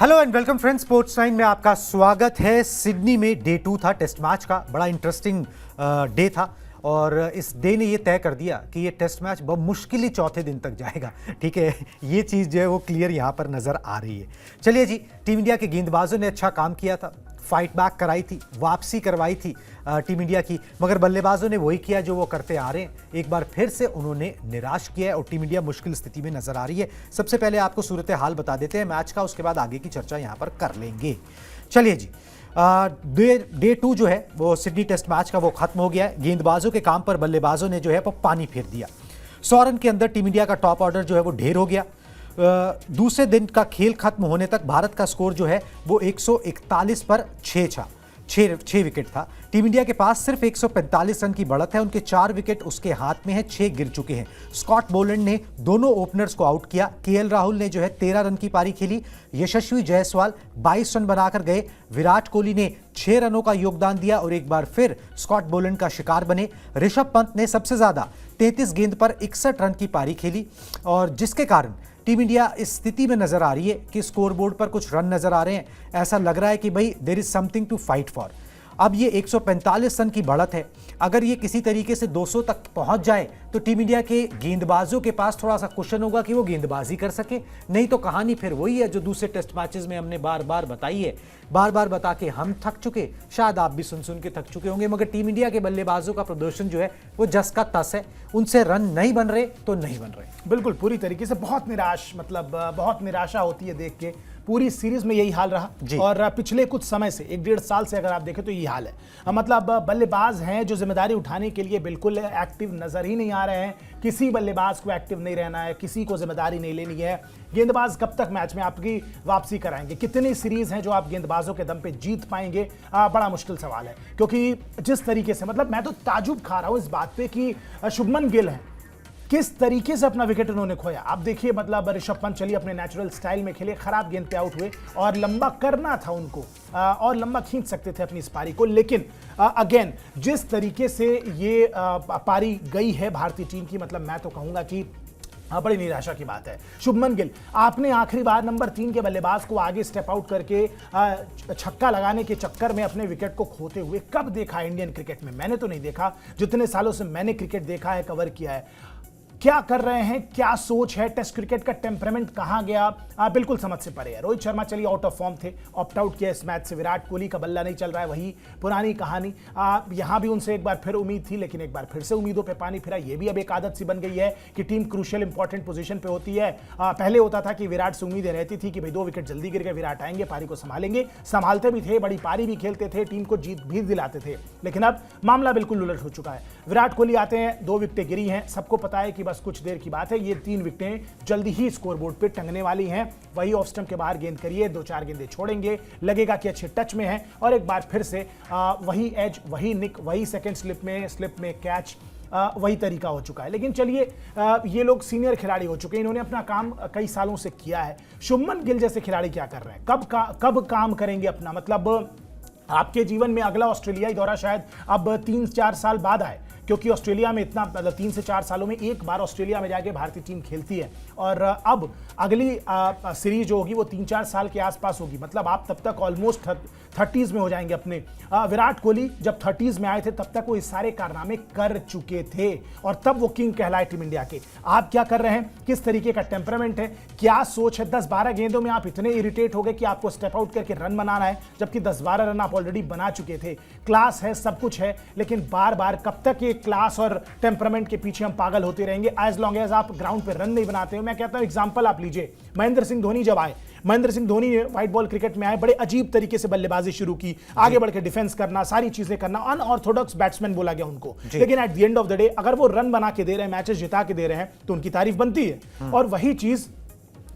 Hello and welcome friends, sports 9 में आपका स्वागत है। सिडनी में डे 2 था टेस्ट मैच का, बड़ा इंटरेस्टिंग डे था और इस डे ने ये तय कर दिया कि ये टेस्ट मैच बहुत मुश्किल ही चौथे दिन तक जाएगा। ठीक है, ये चीज़ जो है वो क्लियर यहाँ पर नज़र आ रही है। चलिए जी, टीम इंडिया के गेंदबाजों ने अच्छा काम किया था, फाइट बैक कराई थी, वापसी करवाई थी टीम इंडिया की, मगर बल्लेबाजों ने वही किया जो वो करते आ रहे हैं। एक बार फिर से उन्होंने निराश किया है और टीम इंडिया मुश्किल स्थिति में नजर आ रही है। सबसे पहले आपको सूरत हाल बता देते हैं मैच का, उसके बाद आगे की चर्चा यहां पर कर लेंगे। चलिए जी, डे 2 जो है वो सिडनी टेस्ट मैच का वो खत्म हो गया है। गेंदबाजों के काम पर बल्लेबाजों ने जो है वो पानी फेर दिया। 100 रन के अंदर टीम इंडिया का टॉप ऑर्डर जो है वो ढेर हो गया। दूसरे दिन का खेल खत्म होने तक भारत का स्कोर जो है वो 141 पर 6 विकेट था। टीम इंडिया के पास सिर्फ 145 रन की बढ़त है, उनके 4 विकेट उसके हाथ में है, 6 गिर चुके हैं। स्कॉट बोलैंड ने दोनों ओपनर्स को आउट किया। केएल राहुल ने जो है 13 रन की पारी खेली। यशस्वी जायसवाल 22 रन बनाकर गए। विराट कोहली ने 6 रनों का योगदान दिया और एक बार फिर स्कॉट बोलैंड का शिकार बने। ऋषभ पंत ने सबसे ज्यादा 33 गेंद पर 61 रन की पारी खेली और जिसके कारण टीम इंडिया इस स्थिति में नजर आ रही है कि स्कोरबोर्ड पर कुछ रन नजर आ रहे हैं। ऐसा लग रहा है कि भाई there is something to fight for. अब ये 145 रन की बढ़त है, अगर ये किसी तरीके से 200 तक पहुंच जाए तो टीम इंडिया के गेंदबाजों के पास थोड़ा सा कुशन होगा कि वो गेंदबाजी कर सके। नहीं तो कहानी फिर वही है जो दूसरे टेस्ट मैचेस में हमने बार बार बताई है, बार बार बता के हम थक चुके, शायद आप भी सुन सुन के थक चुके होंगे, मगर टीम इंडिया के बल्लेबाजों का प्रदर्शन जो है वो जस का तस है। उनसे रन नहीं बन रहे तो नहीं बन रहे। बिल्कुल पूरी तरीके से बहुत निराश, मतलब बहुत निराशा होती है देख के। पूरी सीरीज में यही हाल रहा और पिछले कुछ समय से 1-1.5 साल से अगर आप देखें तो यही हाल है। मतलब बल्लेबाज हैं जो जिम्मेदारी उठाने के लिए बिल्कुल एक्टिव नजर ही नहीं आ रहे हैं। किसी बल्लेबाज को एक्टिव नहीं रहना है, किसी को जिम्मेदारी नहीं लेनी है। गेंदबाज कब तक मैच में आपकी वापसी कराएंगे? कितनी सीरीज हैं जो आप गेंदबाजों के दम पे जीत पाएंगे? बड़ा मुश्किल सवाल है, क्योंकि जिस तरीके से, मतलब मैं तो ताजुब खा रहा हूं इस बात पे कि शुभमन गिल है, किस तरीके से अपना विकेट उन्होंने खोया। आप देखिए, मतलब ऋषभ पंत चलिए अपने नेचुरल स्टाइल में खेले, खराब गेंद पे आउट हुए और लंबा करना था उनको और लंबा खींच सकते थे अपनी इस पारी को। लेकिन अगेन जिस तरीके से ये पारी गई है भारतीय टीम की, मतलब मैं तो कहूंगा कि बड़ी निराशा की बात है। शुभमन गिल, आपने आखिरी बार नंबर 3 के बल्लेबाज को आगे स्टेप आउट करके छक्का लगाने के चक्कर में अपने विकेट को खोते हुए कब देखा इंडियन क्रिकेट में? मैंने तो नहीं देखा, जितने सालों से मैंने क्रिकेट देखा है, कवर किया है। क्या कर रहे हैं, क्या सोच है? टेस्ट क्रिकेट का टेम्परामेंट कहां गया? बिल्कुल समझ से परे है। रोहित शर्मा चलिए आउट ऑफ फॉर्म थे, ऑप्ट आउट किया इस मैच से। विराट कोहली का बल्ला नहीं चल रहा है, वही पुरानी कहानी। यहां भी उनसे एक बार फिर उम्मीद थी, लेकिन एक बार फिर से उम्मीदों पे पानी फिरा। ये भी अब एक आदत सी बन गई है कि टीम क्रूशियल इंपॉर्टेंट पोजीशन पे होती है। पहले होता था कि विराट से उम्मीदें रहती थी कि भाई 2 विकेट जल्दी गिर गए, विराट आएंगे, पारी को संभालेंगे, संभालते भी थे, बड़ी पारी भी खेलते थे, टीम को जीत भी दिलाते थे। लेकिन अब मामला बिल्कुल उलट हो चुका है। विराट कोहली आते हैं, 2 विकेटें गिरी हैं, सबको पता है कि बस कुछ देर की बात है, ये 3 विकेटें जल्दी ही स्कोरबोर्ड पे टंगने वाली हैं। वही ऑफ स्टंप के बाहर गेंद करिए, 2-4 गेंदें छोड़ेंगे, लगेगा कि अच्छे टच में है और एक बार फिर से वही एज, वही निक, वही सेकंड स्लिप में कैच, वही तरीका हो चुका है। लेकिन चलिए, ये लोग सीनियर खिलाड़ी हो चुके हैं, इन्होंने अपना काम कई सालों से किया है। शुभमन गिल जैसे खिलाड़ी क्या कर रहे हैं? कब काम करेंगे अपना? मतलब आपके जीवन में अगला ऑस्ट्रेलियाई दौरा शायद अब 3-4 साल बाद आए, क्योंकि ऑस्ट्रेलिया में इतना, मतलब 3 से 4 सालों में एक बार ऑस्ट्रेलिया में जाके भारतीय टीम खेलती है और अब अगली सीरीज जो होगी वो 3-4 साल के आसपास होगी। मतलब आप तब तक ऑलमोस्ट 30s में हो जाएंगे अपने। विराट कोहली जब 30s में आए थे तब तक वो इस सारे कारनामे कर चुके थे और तब वो किंग कहलाए टीम इंडिया के। आप क्या कर रहे हैं? किस तरीके का टेम्परामेंट है, क्या सोच है? 10-12 गेंदों में आप इतने इरिटेट हो गए कि आपको स्टेप आउट करके रन बनाना है, जबकि 10-12 रन आप ऑलरेडी बना चुके थे। क्लास है, सब कुछ है, लेकिन बार बार कब तक ये क्लास और टेम्परामेंट के पीछे हम पागल होते रहेंगे एज लॉन्ग एज आप ग्राउंड पे रन नहीं बनाते हो? मैं कहता हूं एग्जांपल आप लीजिए, महेंद्र सिंह धोनी जब आए, महेंद्र सिंह धोनी ने व्हाइट बॉल क्रिकेट में आए, बड़े अजीब तरीके से बल्लेबाजी शुरू की, आगे बढ़ के डिफेंस करना, सारी चीजें करना, अनऑर्थोडॉक्स बैट्समैन बोला गया उनको। लेकिन at the end of the day अगर वो रन बना के दे रहे हैं, मैचेस जिता के दे रहे हैं, तो उनकी तारीफ बनती है। और वही चीज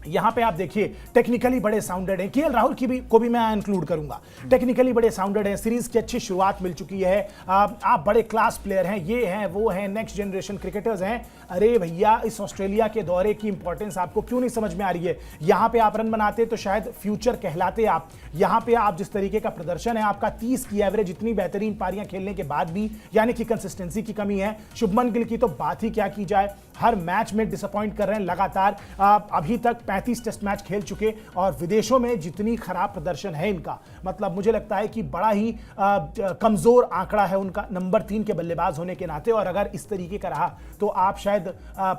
यहां पे आप देखिए, टेक्निकली बड़े साउंडेड हैं। केएल राहुल को भी मैं इंक्लूड करूंगा, टेक्निकली बड़े साउंडेड हैं, सीरीज की अच्छी शुरुआत मिल चुकी है, आप बड़े क्लास प्लेयर हैं, ये हैं वो हैं, नेक्स्ट जनरेशन क्रिकेटर्स हैं। अरे भैया, इस ऑस्ट्रेलिया के दौरे की इंपॉर्टेंस आपको क्यों नहीं समझ में आ रही है? यहां पे आप रन बनाते तो शायद फ्यूचर कहलाते आप। यहां पे आप जिस तरीके का प्रदर्शन है आपका, 30 की एवरेज, इतनी बेहतरीन पारियां खेलने के बाद भी, यानी कि कंसिस्टेंसी की कमी है। शुभमन गिल की तो बात ही क्या की जाए, हर मैच में डिसअपॉइंट कर रहे हैं लगातार। अभी तक 35 टेस्ट मैच खेल चुके और विदेशों में जितनी खराब प्रदर्शन है इनका, मतलब मुझे लगता है कि बड़ा ही कमजोर आंकड़ा है उनका नंबर 3 के बल्लेबाज होने के नाते। और अगर इस तरीके का रहा तो आप शायद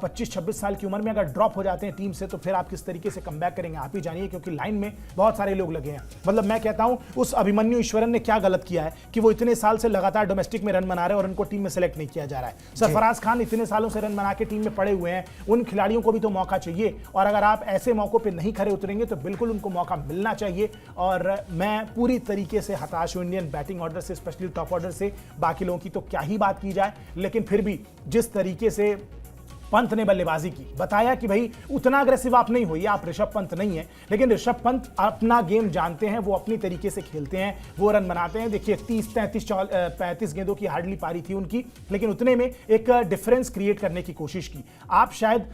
25-26 साल की उम्र में अगर ड्रॉप हो जाते हैं टीम से तो फिर आप किस तरीके से कमबैक करेंगे आप ही जानिए, क्योंकि लाइन में बहुत सारे लोग लगे हैं। मतलब मैं कहता हूं उस अभिमन्यु ईश्वरन ने क्या गलत किया है कि वो इतने साल से लगातार डोमेस्टिक में रन बना रहे हैं और उनको टीम में सेलेक्ट नहीं किया जा रहा है। सरफराज खान इतने सालों से रन बना के टीम में पड़े हुए हैं, उन खिलाड़ियों को भी तो मौका चाहिए और अगर आप ऐसे मौकों पे नहीं खड़े उतरेंगे तो बिल्कुल उनको मौका मिलना चाहिए। और मैं पूरी तरीके से हताश हूं इंडियन बैटिंग ऑर्डर से, स्पेशली टॉप ऑर्डर से। बाकी लोगों की तो क्या ही बात की जाए, लेकिन फिर भी जिस तरीके से पंत ने बल्लेबाजी की, बताया कि भाई उतना अग्रेसिव आप नहीं होइए, आप ऋषभ पंत नहीं है, लेकिन ऋषभ पंत अपना गेम जानते हैं, वो अपनी तरीके से खेलते हैं, वो रन बनाते हैं। देखिए 30-35 गेंदों की हार्डली पारी थी उनकी, लेकिन उतने में एक डिफरेंस क्रिएट करने की कोशिश की। आप शायद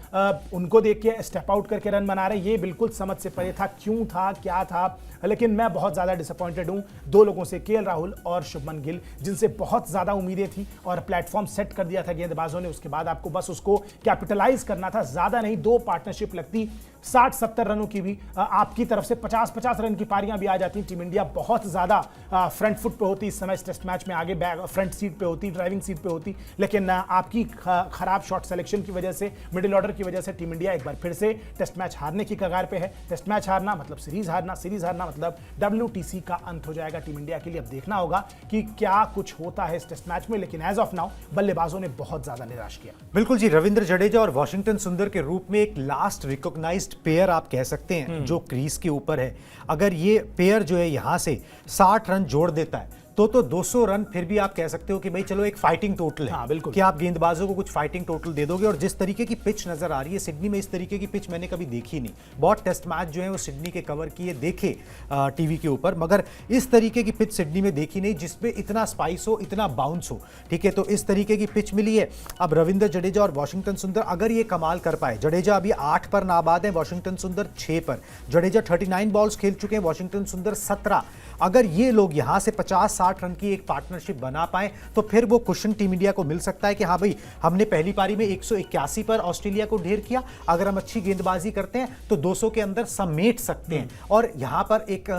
उनको देख के स्टेप आउट करके रन बना रहे, ये बिल्कुल समझ से परे था, क्यों था क्या था। लेकिन मैं बहुत ज्यादा डिसअपॉइंटेड हूं दो लोगों से, केएल राहुल और शुभमन गिल, जिनसे बहुत ज्यादा उम्मीदें थी और प्लेटफॉर्म सेट कर दिया था गेंदबाजों ने। उसके बाद आपको बस उसको कैपिटलाइज करना था, ज्यादा नहीं। दो पार्टनरशिप लगती, 60-70 रनों की भी आपकी तरफ से 50-50 रन की पारियां भी आ जाती। टीम इंडिया बहुत ज्यादा फ्रंट फुट पे होती इस समय, इस टेस्ट मैच में आगे बैक फ्रंट सीट पे होती, ड्राइविंग सीट पे होती, लेकिन आपकी खराब शॉट सिलेक्शन की वजह से, मिडिल ऑर्डर की वजह से टीम इंडिया एक बार फिर से टेस्ट मैच हारने की कगार पे है। टेस्ट मैच हारना मतलब सीरीज हारना, सीरीज हारना मतलब WTC का अंत हो जाएगा टीम इंडिया के लिए। अब देखना होगा कि क्या कुछ होता है इस टेस्ट मैच में, लेकिन एज ऑफ नाउ बल्लेबाजों ने बहुत ज्यादा निराश किया। बिल्कुल जी, रविंद्र जडेजा और वॉशिंगटन सुंदर के रूप में एक लास्ट रिकॉग्नाइज्ड पेयर आप कह सकते हैं जो क्रीज के ऊपर है। अगर ये पेयर जो है यहां से 60 रन जोड़ देता है तो 200 रन फिर भी आप कह सकते हो कि भाई चलो एक फाइटिंग टोटल है। हाँ, बिल्कुल। कि आप गेंदबाजों को कुछ फाइटिंग टोटल दे दोगे। और जिस तरीके की पिच नजर आ रही है सिडनी में, इस तरीके की पिच मैंने कभी देखी नहीं। बहुत टेस्ट मैच जो है वो सिडनी के कवर किए देखे टीवी के ऊपर, मगर इस तरीके की पिच सिडनी में देखी नहीं जिसपे इतना स्पाइस हो, इतना बाउंस हो। ठीक है, तो इस तरीके की पिच मिली है। अब रविंद्र जडेजा और वॉशिंगटन सुंदर अगर ये कमाल कर पाए, जडेजा अभी 8 पर नाबाद है, वॉशिंगटन सुंदर 6 पर। जडेजा 39 बॉल्स खेल चुके हैं, वॉशिंगटन सुंदर 17। अगर ये लोग यहां से 50-60 रन की एक पार्टनरशिप बना पाए तो फिर वो क्वेश्चन टीम इंडिया को मिल सकता है कि हाँ भाई हमने पहली पारी में 181 पर ऑस्ट्रेलिया को ढेर किया, अगर हम अच्छी गेंदबाजी करते हैं तो 200 के अंदर समेट सकते हैं और यहां पर एक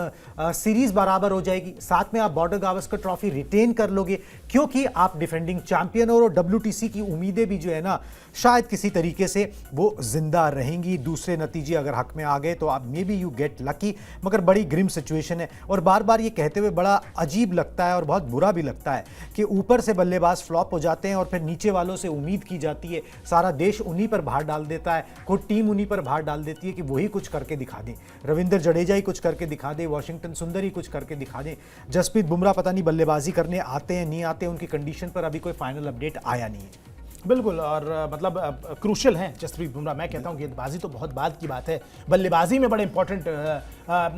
सीरीज बराबर हो जाएगी। साथ में आप बॉर्डर गावस्कर ट्रॉफी रिटेन कर लोगे क्योंकि आप डिफेंडिंग चैंपियन और WTC की उम्मीदें भी जो है ना शायद किसी तरीके से वो जिंदा रहेंगी। दूसरे नतीजे अगर हक में आ गए तो आप may be you get lucky, मगर बड़ी ग्रिम सिचुएशन है। और बार बार ये कहते हुए बड़ा अजीब लगता है और बहुत बुरा भी लगता है कि ऊपर से बल्लेबाज फ्लॉप हो जाते हैं और फिर नीचे वालों से उम्मीद की जाती है, सारा देश उन्हीं पर भार डाल देता है, खुद टीम उन्हीं पर भार डाल देती है कि वही कुछ करके दिखा दें, रविंद्र जडेजा ही कुछ करके दिखा दे, वॉशिंगटन सुंदर ही कुछ करके दिखा दें। जसप्रीत बुमराह पता नहीं बल्लेबाजी करने आते हैं नहीं आते, उनकी कंडीशन पर अभी कोई फाइनल अपडेट आया नहीं है। बिल्कुल, और मतलब क्रूशल हैं जसप्रीत बुमराह। मैं कहता हूं गेंदबाजी तो बहुत बाद की बात है, बल्लेबाजी में बड़े इंपॉर्टेंट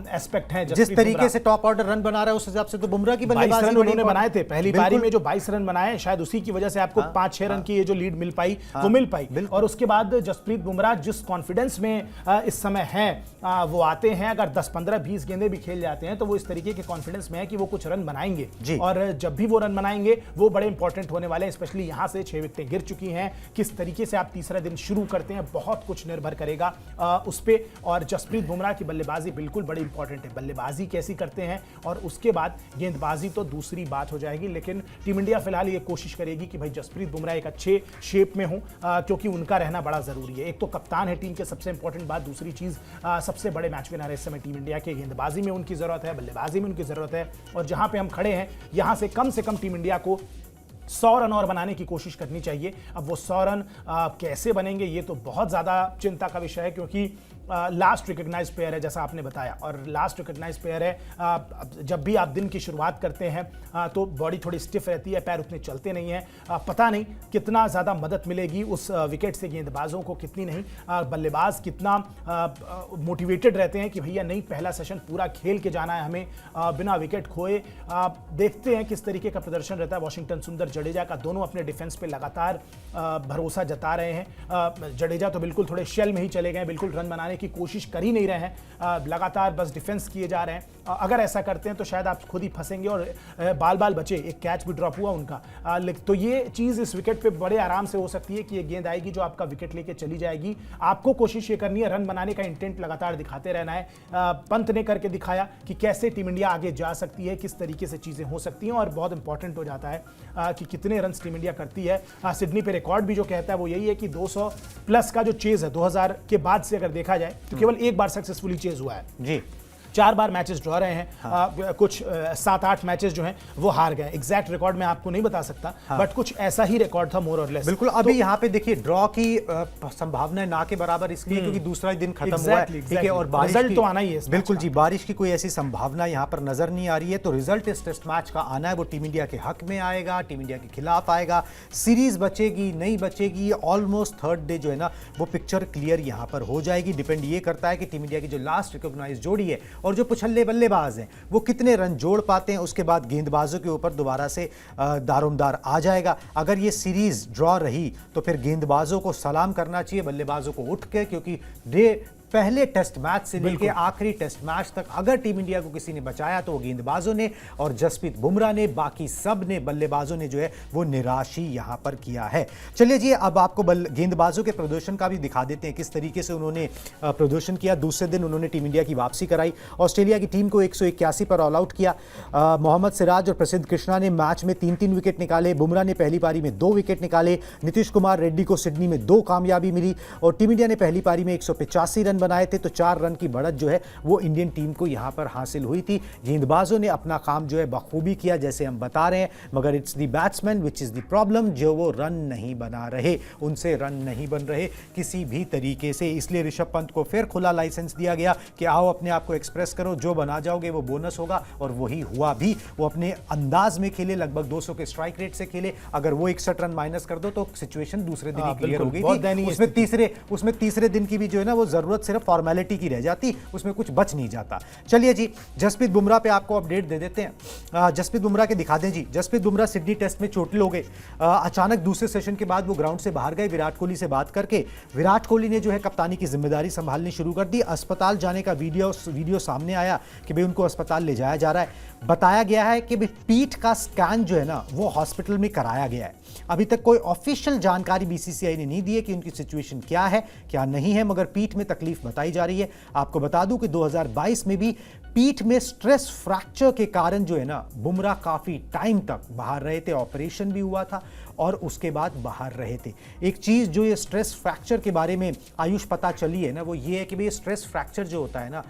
एस्पेक्ट हैं। जिस तरीके से टॉप ऑर्डर रन बना रहा है उस हिसाब से तो बुमराह की 22 बल्लेबाजी रन उन्होंने बनाए थे पहली पारी में, जो 22 रन बनाए शायद उसी की वजह से आपको 5-6 रन की ये जो लीड मिल पाई वो मिल पाई। और उसके बाद जसप्रीत बुमराह जिस कॉन्फिडेंस में इस समय है वो आते हैं, अगर 10-15-20 गेंदें भी खेल जाते हैं तो वो इस तरीके के कॉन्फिडेंस में है कि वो कुछ रन बनाएंगे और जब भी वो रन बनाएंगे वो बड़े इंपॉर्टेंट होने वाले हैं। स्पेशली यहां से 6 विकेटें गिर चुकी हैं, किस तरीके से आप तीसरा दिन शुरू करते हैं बहुत कुछ निर्भर करेगा उस पे। और जसप्रीत बुमराह की बल्लेबाजी बिल्कुल बड़ी इंपॉर्टेंट है, बल्लेबाजी कैसी करते हैं और उसके बाद गेंदबाजी तो दूसरी बात हो जाएगी। लेकिन टीम इंडिया फिलहाल ये कोशिश करेगी कि भाई जसप्रीत बुमराह एक अच्छे शेप में हो क्योंकि उनका रहना बड़ा जरूरी है। एक तो कप्तान है टीम के, सबसे इंपॉर्टेंट बात, दूसरी चीज सबसे बड़े मैच विनर है इस समय टीम इंडिया के। गेंदबाजी में उनकी जरूरत है, बल्लेबाजी में उनकी जरूरत है और जहां पे हम खड़े हैं यहां से कम टीम इंडिया को 100 रन और बनाने की कोशिश करनी चाहिए। अब वो 100 रन कैसे बनेंगे ये तो बहुत ज़्यादा चिंता का विषय है, क्योंकि लास्ट रिकग्नाइज प्लेयर है जैसा आपने बताया, और लास्ट रिकग्नाइज प्लेयर है। जब भी आप दिन की शुरुआत करते हैं तो बॉडी थोड़ी स्टिफ रहती है, पैर उतने चलते नहीं हैं। पता नहीं कितना ज़्यादा मदद मिलेगी उस विकेट से गेंदबाजों को, कितनी नहीं। बल्लेबाज कितना मोटिवेटेड रहते हैं कि भैया नहीं, पहला सेशन पूरा खेल के जाना है हमें बिना विकेट खोए। देखते हैं किस तरीके का प्रदर्शन रहता है वॉशिंगटन सुंदर जडेजा का, दोनों अपने डिफेंस पे लगातार भरोसा जता रहे हैं। जडेजा तो बिल्कुल थोड़े शेल में ही चले गए, बिल्कुल रन बनाने की कोशिश कर ही नहीं रहे हैं, लगातार बस डिफेंस किए जा रहे हैं। अगर ऐसा करते हैं तो शायद आप खुद ही फंसेंगे और बाल बाल बचे, एक कैच भी ड्रॉप हुआ उनका। तो ये चीज़ इस विकेट पे बड़े आराम से हो सकती है कि ये गेंद आएगी जो आपका विकेट लेके चली जाएगी। आपको कोशिश ये करनी है, रन बनाने का इंटेंट लगातार दिखाते रहना है। पंत ने करके दिखाया कि कैसे टीम इंडिया आगे जा सकती है, किस तरीके से चीज़ें हो सकती हैं, और बहुत इंपॉर्टेंट हो जाता है कि कितने रन टीम इंडिया करती है। सिडनी पे रिकॉर्ड भी जो कहता है वो यही है कि 200 प्लस का जो चेज है 2000 के बाद से अगर देखा जाए तो केवल एक बार सक्सेसफुली चेज हुआ है जी। 4 बार मैचेस ड्रॉ रहे हैं। हाँ। कुछ 7-8 मैचेस जो हैं वो हार गए। एग्जैक्ट रिकॉर्ड मैं आपको नहीं बता सकता। हाँ। बट कुछ ऐसा ही रिकॉर्ड था मोर और लेस। बिल्कुल। अभी यहाँ पे देखिए ड्रॉ की संभावना ना के बराबर इसलिए क्योंकि दूसरा दिन खत्म हुआ है, ठीक है, और रिजल्ट तो आना ही है। बिल्कुल जी, बारिश की कोई ऐसी संभावना यहाँ पर नजर नहीं आ रही है। तो रिजल्ट इस टेस्ट मैच का आना है वो टीम इंडिया के हक में आएगा, टीम इंडिया के खिलाफ आएगा। सीरीज बचेगी नहीं बचेगी, ऑलमोस्ट थर्ड डे जो है ना वो पिक्चर क्लियर यहाँ पर हो जाएगी। डिपेंड ये करता है कि टीम इंडिया की जो लास्ट रिकॉग्नाइज जोड़ी है और जो पुछल्ले बल्लेबाज हैं वो कितने रन जोड़ पाते हैं। उसके बाद गेंदबाजों के ऊपर दोबारा से दारोमदार आ जाएगा। अगर ये सीरीज ड्रॉ रही तो फिर गेंदबाजों को सलाम करना चाहिए, बल्लेबाजों को उठ के, क्योंकि पहले टेस्ट मैच से लेकर आखिरी टेस्ट मैच तक अगर टीम इंडिया को किसी ने बचाया तो वो गेंदबाजों ने और जसप्रीत बुमराह ने, बाकी सब ने, बल्लेबाजों ने जो है वो निराश ही यहां पर किया है। चलिए जी, अब आपको गेंदबाजों के प्रदर्शन का भी दिखा देते हैं किस तरीके से उन्होंने प्रदर्शन किया। दूसरे दिन उन्होंने टीम इंडिया की वापसी कराई, ऑस्ट्रेलिया की टीम को 181 पर ऑल आउट किया। मोहम्मद सिराज और प्रसिद्ध कृष्णा ने मैच में 3-3 विकेट निकाले। बुमराह ने पहली पारी में 2 विकेट निकाले। नीतीश कुमार रेड्डी को सिडनी में 2 कामयाबी मिली और टीम इंडिया ने पहली पारी में 185 रन बनाए थे। तो 4 रन की बढ़त जो है वो इंडियन टीम को यहां पर हासिल हुई थी। गेंदबाजों ने अपना काम जो है बखूबी किया जैसे हम बता रहे हैं, मगर it's the batsman which is the problem, जो वो रन नहीं बना रहे, उनसे रन नहीं बन रहे किसी भी तरीके से। इसलिए ऋषभ पंत को फिर खुला लाइसेंस दिया गया कि आओ अपने आप को एक्सप्रेस करो, जो बना जाओगे वो बोनस होगा, और वही हुआ भी। वो अपने अंदाज में खेले, लगभग 200 के स्ट्राइक रेट से खेले। अगर वो 61 रन माइनस कर दो तो सिचुएशन दूसरे दिन ही क्लियर हो गई थी। उसमें तीसरे दिन की भी जो है ना वो जरूरत सिर्फ फॉर्मेलिटी की रह जाती, उसमें कुछ बच नहीं जाता। चलिए जी, जसप्रीत बुमराह पे आपको अपडेट दे देते हैं। जसप्रीत बुमराह के दिखा दें जी। जसप्रीत बुमराह सिडनी टेस्ट में चोटिल हो गए। अचानक दूसरे सेशन के बाद वो ग्राउंड से बाहर गए विराट कोहली से बात करके। विराट कोहली ने जो है कप्तानी की जिम्मेदारी संभालनी शुरू कर दी। अस्पताल जाने का वीडियो सामने आया कि भाई उनको अस्पताल ले जाया जा रहा है। बताया गया है कि पीठ का स्कैन जो है ना वो हॉस्पिटल में कराया गया है। अभी तक कोई ऑफिशियल जानकारी बीसीसीआई ने नहीं दी है कि उनकी सिचुएशन क्या है क्या नहीं है, मगर पीठ में तकलीफ बताई जा रही है। आपको बता दूं कि 2022 में भी पीठ में स्ट्रेस फ्रैक्चर के कारण जो है ना बुमराह काफी टाइम तक बाहर रहे थे, ऑपरेशन भी हुआ था और उसके बाद बाहर रहे थे। एक चीज जो ये स्ट्रेस फ्रैक्चर के बारे में आयुष पता चली है ना वो ये है कि भाई स्ट्रेस फ्रैक्चर जो होता है ना,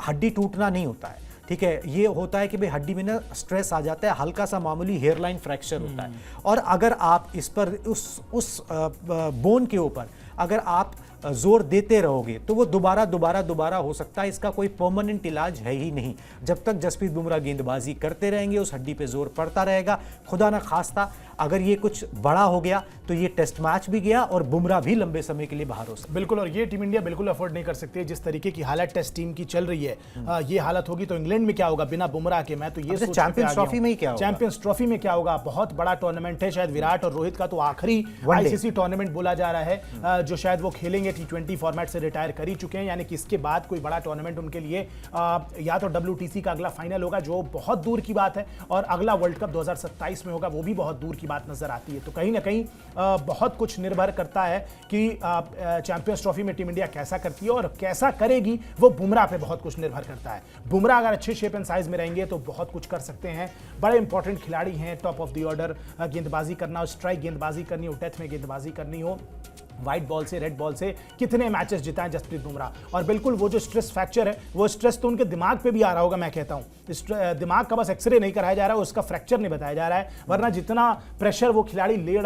हड्डी टूटना नहीं होता है, ठीक है। ये होता है कि भाई हड्डी में ना स्ट्रेस आ जाता है, हल्का सा मामूली हेयरलाइन फ्रैक्चर होता है, और अगर आप इस पर उस बोन के ऊपर अगर आप जोर देते रहोगे तो वो दोबारा हो सकता है। इसका कोई परमानेंट इलाज है ही नहीं। जब तक जसप्रीत बुमराह गेंदबाजी करते रहेंगे उस हड्डी पे जोर पड़ता रहेगा। खुदा ना खास्ता अगर ये कुछ बड़ा हो गया तो ये टेस्ट मैच भी गया और बुमराह भी लंबे समय के लिए बाहर हो सकता। बिल्कुल, और ये टीम इंडिया बिल्कुल अफोर्ड नहीं कर सकती जिस तरीके की हालत टेस्ट टीम की चल रही है। ये हालत होगी तो इंग्लैंड में क्या होगा बिना बुमराह के, मैं तो ये सोच चैंपियंस ट्रॉफी में ही क्या होगा, चैंपियंस ट्रॉफी में क्या होगा। बहुत बड़ा टूर्नामेंट है, शायद विराट और रोहित का तो आखिरी आईसीसी टूर्नामेंट बोला जा रहा है जो शायद वो खेलेंगे। T20 फॉर्मेट से रिटायर कर ही चुके हैं, यानी कि इसके बाद कोई बड़ा टूर्नामेंट उनके लिए या तो WTC का अगला फाइनल होगा जो बहुत दूर की बात है, और अगला वर्ल्ड कप 2027 में होगा, वो भी बहुत दूर की बात नजर आती है। तो कहीं ना कहीं बहुत कुछ निर्भर करता है कि चैंपियंस ट्रॉफी में टीम इंडिया कैसा करती है और कैसा करेगी, वो बुमराह पे बहुत कुछ निर्भर करता है। बुमराह अगर अच्छे शेप एंड साइज में रहेंगे तो बहुत कुछ कर सकते हैं। बड़े इंपॉर्टेंट खिलाड़ी हैं, टॉप ऑफ द ऑर्डर गेंदबाजी करना हो, स्ट्राइक गेंदबाजी करनी हो, डेथ में गेंदबाजी करनी हो, व्हाइट बॉल से रेड बॉल से कितने मैचेस जिताएं जसप्रीत बुमराह। और बिल्कुल वो जो स्ट्रेस फ्रैक्चर है वो स्ट्रेस तो उनके दिमाग पे भी आ रहा होगा। मैं कहता हूं दिमाग का बस एक्सरे नहीं कराया जा रहा है, उसका फ्रैक्चर नहीं बताया जा रहा है, वरना जितना प्रेशर वो खिलाड़ी ले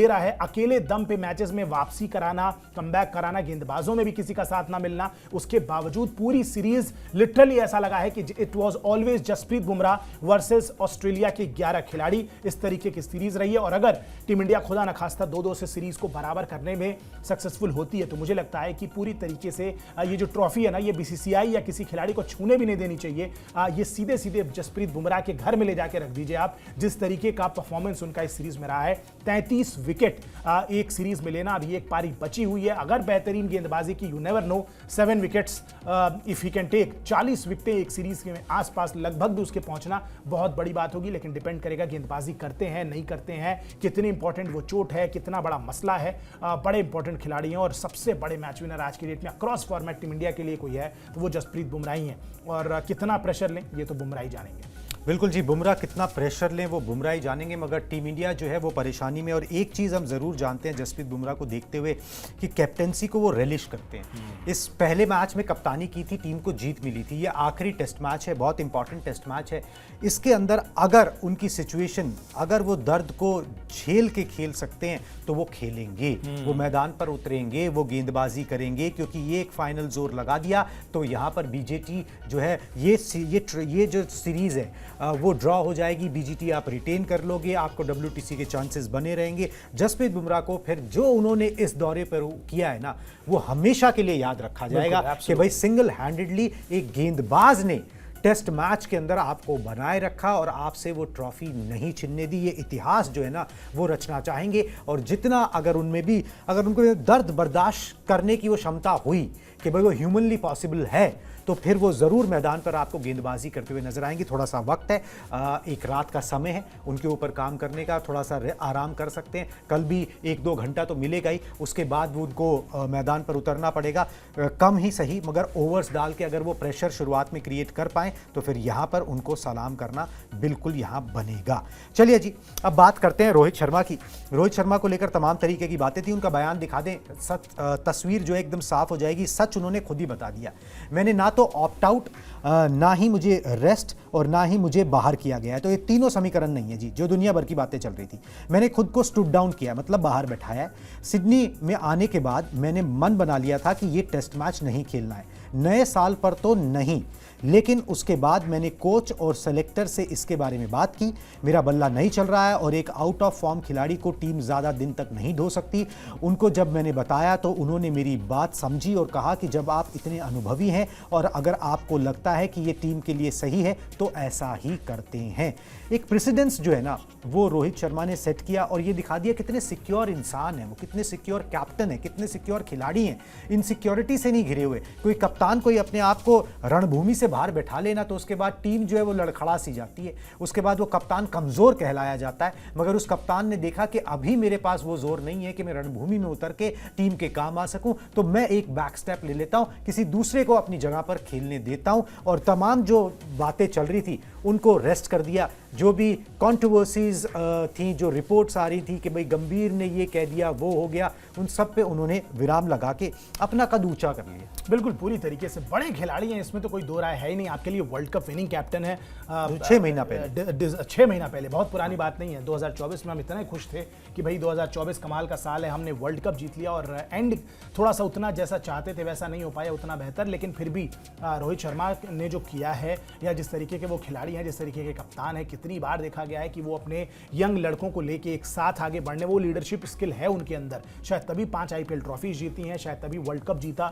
रहा है अकेले दम पे मैचेस में वापसी कराना, कमबैक कराना, गेंदबाजों में भी किसी का साथ ना मिलना, उसके बावजूद पूरी सीरीज लिटरली ऐसा लगा है कि it was always Jasprit Bumrah versus Australia के 11 खिलाड़ी। इस तरीके की सीरीज रही है और अगर टीम इंडिया खुदा न खास्ता 2-2 से सीरीज को बराबर करने में टीमें सक्सेसफुल होती है तो मुझे लगता है कि पूरी तरीके से ये जो ट्रॉफी है ना, ये बीसीसीआई या किसी खिलाड़ी को छूने भी नहीं देनी चाहिए। ये सीधे सीधे जसप्रीत बुमराह के घर में ले जाके रख दीजिए आप। जिस तरीके का परफॉर्मेंस उनका इस सीरीज में रहा है, 33 विकेट एक सीरीज में लेना, अभी एक पारी बची हुई है। अगर बेहतरीन गेंदबाजी की, you never know, 7 wickets if he can take, 40 विकेटें एक सीरीज के आसपास लगभग भी उसके पहुंचना बहुत बड़ी बात होगी। लेकिन डिपेंड करेगा गेंदबाजी करते हैं नहीं करते हैं, कितनी इंपॉर्टेंट वो चोट है, कितना बड़ा मसला है। बड़े इंपॉर्टेंट खिलाड़ी हैं और सबसे बड़े मैच विनर आज की डेट में अक्रॉस फॉर्मेट टीम इंडिया के लिए कोई है तो वो जसप्रीत बुमराह ही है। और कितना प्रेशर लें ये तो बुमराह ही जानेंगे। बिल्कुल जी, बुमराह कितना प्रेशर लें वो बुमराह ही जानेंगे, मगर टीम इंडिया जो है वो परेशानी में। और एक चीज़ हम ज़रूर जानते हैं जसप्रीत बुमराह को देखते हुए कि कैप्टेंसी को वो रिलिश करते हैं। इस पहले मैच में कप्तानी की थी, टीम को जीत मिली थी। ये आखिरी टेस्ट मैच है, बहुत इंपॉर्टेंट टेस्ट मैच है। इसके अंदर अगर उनकी सिचुएशन, अगर वो दर्द को झेल के खेल सकते हैं तो वो खेलेंगे, वो मैदान पर उतरेंगे, वो गेंदबाजी करेंगे, क्योंकि ये एक फाइनल जोर लगा दिया तो यहाँ पर बीजेटी जो है ये जो सीरीज़ है वो ड्रॉ हो जाएगी। बीजीटी आप रिटेन कर लोगे, आपको WTC के चांसेस बने रहेंगे। जसप्रीत बुमराह को फिर जो उन्होंने इस दौरे पर किया है ना, वो हमेशा के लिए याद रखा जाएगा कि भाई सिंगल हैंडेडली एक गेंदबाज ने टेस्ट मैच के अंदर आपको बनाए रखा और आपसे वो ट्रॉफी नहीं छीनने दी। ये इतिहास जो है ना वो रचना चाहेंगे। और जितना अगर उनको दर्द बर्दाश्त करने की वो क्षमता हुई कि भाई वो ह्यूमनली पॉसिबल है, तो फिर वो ज़रूर मैदान पर आपको गेंदबाजी करते हुए नजर आएंगे। थोड़ा सा वक्त है, एक रात का समय है उनके ऊपर काम करने का, थोड़ा सा आराम कर सकते हैं। कल भी 1-2 घंटा तो मिलेगा ही, उसके बाद वो उनको मैदान पर उतरना पड़ेगा, कम ही सही, मगर ओवर्स डाल के अगर वो प्रेशर शुरुआत में क्रिएट कर पाएँ तो फिर यहाँ पर उनको सलाम करना बिल्कुल यहाँ बनेगा। चलिए जी, अब बात करते हैं रोहित शर्मा की। रोहित शर्मा को लेकर तमाम तरीके की बातें थी, उनका बयान दिखा दें, तस्वीर जो है एकदम साफ हो जाएगी। सच उन्होंने खुद ही बता दिया, मैंने ना तो ऑप्ट आउट, ना ही मुझे रेस्ट और ना ही मुझे बाहर किया गया है। तो ये तीनों समीकरण नहीं है जी, जो दुनिया भर की बातें चल रही थी। मैंने खुद को स्टूड डाउन किया, मतलब बाहर बैठाया है। सिडनी में आने के बाद मैंने मन बना लिया था कि ये टेस्ट मैच नहीं खेलना है, नए साल पर तो नहीं। लेकिन उसके बाद मैंने कोच और सेलेक्टर से इसके बारे में बात की। मेरा बल्ला नहीं चल रहा है और एक आउट ऑफ फॉर्म खिलाड़ी को टीम ज़्यादा दिन तक नहीं धो सकती। उनको जब मैंने बताया तो उन्होंने मेरी बात समझी और कहा कि जब आप इतने अनुभवी हैं और अगर आपको लगता है कि ये टीम के लिए सही है तो ऐसा ही करते हैं। एक प्रेसिडेंस जो है ना वो रोहित शर्मा ने सेट किया और ये दिखा दिया कितने सिक्योर इंसान हैं वो, कितने सिक्योर कैप्टन हैं, कितने सिक्योर खिलाड़ी हैं। इनसिक्योरिटी से नहीं घिरे हुए। कोई कप्तान कोई अपने आप को रणभूमि से बाहर बैठा लेना तो उसके बाद टीम जो है वो लड़खड़ा सी जाती है, उसके बाद वो कप्तान कमज़ोर कहलाया जाता है। मगर उस कप्तान ने देखा कि अभी मेरे पास वो जोर नहीं है कि मैं रणभूमि में उतर के टीम के काम आ सकूं, तो मैं एक बैक स्टेप ले लेता हूं, किसी दूसरे को अपनी जगह पर खेलने देता हूं। और तमाम जो बातें चल रही थी उनको रेस्ट कर दिया। जो भी कंट्रोवर्सीज थी, जो रिपोर्ट्स आ रही थी कि भाई गंभीर ने ये कह दिया, वो हो गया, उन सब पे उन्होंने विराम लगा के अपना कद ऊंचा कर लिया। बिल्कुल पूरी तरीके से बड़े खिलाड़ी हैं, इसमें तो कोई दो राय है ही नहीं। आपके लिए वर्ल्ड कप विनिंग कैप्टन है 6 महीना पहले, 6 महीना पहले, बहुत पुरानी बात नहीं है। 2024 में हम इतने खुश थे कि भाई 2024 कमाल का साल है, हमने वर्ल्ड कप जीत लिया और एंड थोड़ा सा उतना जैसा चाहते थे वैसा नहीं हो पाया, उतना बेहतर। लेकिन फिर भी रोहित शर्मा ने जो किया है या जिस तरीके के वो खिलाड़ी हैं, जिस तरीके के कप्तान है, कितनी बार देखा गया है कि वो अपने यंग लड़कों को लेके एक साथ आगे बढ़ने, वो लीडरशिप स्किल है उनके अंदर। शायद तभी 5 IPL ट्रॉफीज जीती हैं, शायद तभी वर्ल्ड कप जीता,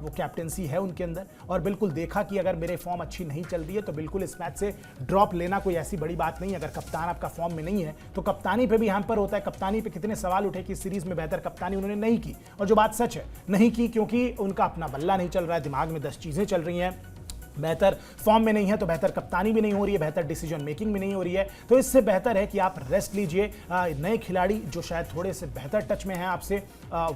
वो कैप्टेंसी है उनके अंदर। और बिल्कुल देखा कि अगर मेरे फॉर्म अच्छी नहीं चल रही है तो बिल्कुल इस मैच से ड्रॉप लेना कोई ऐसी बड़ी बात नहीं है। अगर कप्तान आपका फॉर्म में नहीं है तो कप्तानी पे भी हैम्पर होता है। कप्तानी पे कितने सवाल उठे कि सीरीज में बेहतर कप्तानी उन्होंने नहीं की, और जो बात सच है नहीं की, क्योंकि उनका अपना बल्ला नहीं चल रहा है, दिमाग में 10 चीजें चल रही हैं। बेहतर फॉर्म में नहीं है तो बेहतर कप्तानी भी नहीं हो रही है, बेहतर डिसीजन मेकिंग भी नहीं हो रही है। तो इससे बेहतर है कि आप रेस्ट लीजिए। नए खिलाड़ी जो शायद थोड़े से बेहतर टच में हैं आपसे,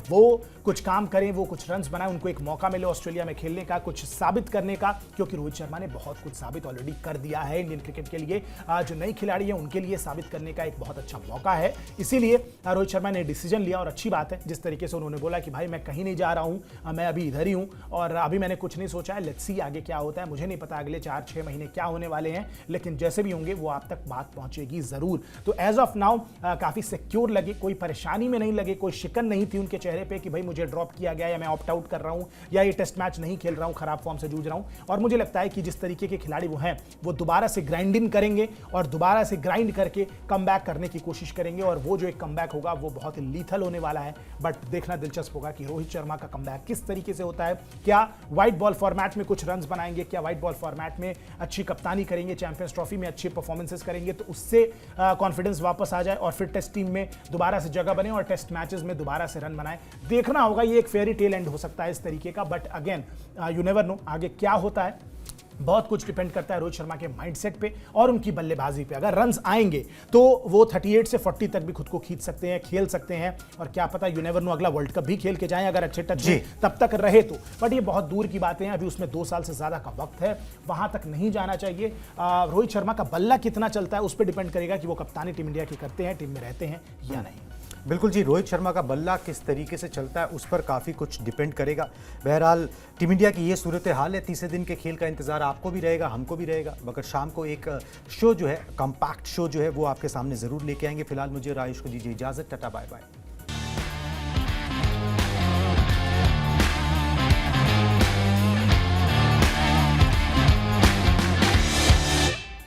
वो कुछ काम करें, वो कुछ रन्स बनाएं, उनको एक मौका मिले ऑस्ट्रेलिया में खेलने का, कुछ साबित करने का, क्योंकि रोहित शर्मा ने बहुत कुछ साबित ऑलरेडी कर दिया है इंडियन क्रिकेट के लिए। जो नई खिलाड़ी है उनके लिए साबित करने का एक बहुत अच्छा मौका है। इसीलिए रोहित शर्मा ने डिसीजन लिया और अच्छी बात है जिस तरीके से उन्होंने बोला कि भाई मैं कहीं नहीं जा रहा हूँ, मैं अभी इधर ही हूँ और अभी मैंने कुछ नहीं सोचा है, लेट्स सी आगे क्या होता है। है। मुझे नहीं पता अगले 4-6 महीने क्या होने वाले हैं, लेकिन जैसे भी होंगे वो आप तक बात पहुंचेगी जरूर। तो एज ऑफ नाउ काफी सिक्योर लगे, कोई परेशानी में नहीं लगे, कोई शिकन नहीं थी उनके चेहरे पे कि भाई मुझे ड्रॉप किया गया या मैं ऑप्ट आउट कर रहा हूं या ये टेस्ट मैच नहीं खेल रहा हूं, खराब फॉर्म से जूझ रहा हूं। और मुझे लगता है कि जिस तरीके के खिलाड़ी वो हैं वो दोबारा से ग्राइंड इन करेंगे और दोबारा से ग्राइंड करके कमबैक करने की कोशिश करेंगे, और वो जो एक कमबैक होगा वो बहुत ही लीथल होने वाला है। बट देखना दिलचस्प होगा कि रोहित शर्मा का कमबैक किस तरीके से होता है। क्या व्हाइट बॉल फॉर्मेट में कुछ रन्स बनाएंगे, क्या व्हाइट बॉल फॉर्मेट में अच्छी कप्तानी करेंगे, चैंपियंस ट्रॉफी में अच्छी परफॉर्मेंसेस करेंगे तो उससे कॉन्फिडेंस वापस आ जाए और फिर टेस्ट टीम में दोबारा से जगह बने और टेस्ट मैचेस में दोबारा से रन बनाए। देखना होगा, ये एक फेयरी टेल एंड हो सकता है इस तरीके का, but again you never no आगे क्या होता है। बहुत कुछ डिपेंड करता है रोहित शर्मा के माइंडसेट पे और उनकी बल्लेबाजी पे। अगर रन्स आएंगे तो वो 38 से 40 तक भी खुद को खींच सकते हैं, खेल सकते हैं, और क्या पता यू नेवर नो अगला वर्ल्ड कप भी खेल के जाएं अगर अच्छे टच में तब तक रहे तो। बट ये बहुत दूर की बातें हैं, अभी उसमें 2 साल से ज्यादा का वक्त है, वहां तक नहीं जाना चाहिए। रोहित शर्मा का बल्ला कितना चलता है उस पर डिपेंड करेगा कि वो कप्तानी टीम इंडिया की करते हैं, टीम में रहते हैं या नहीं। बिल्कुल जी, रोहित शर्मा का बल्ला किस तरीके से चलता है उस पर काफ़ी कुछ डिपेंड करेगा। बहरहाल टीम इंडिया की ये सूरत हाल है, तीसरे दिन के खेल का इंतजार आपको भी रहेगा, हमको भी रहेगा, मगर शाम को एक शो जो है, कॉम्पैक्ट शो जो है वो आपके सामने ज़रूर लेके आएंगे। फिलहाल मुझे और आयुष को दीजिए इजाज़त, टाटा बाय बाय।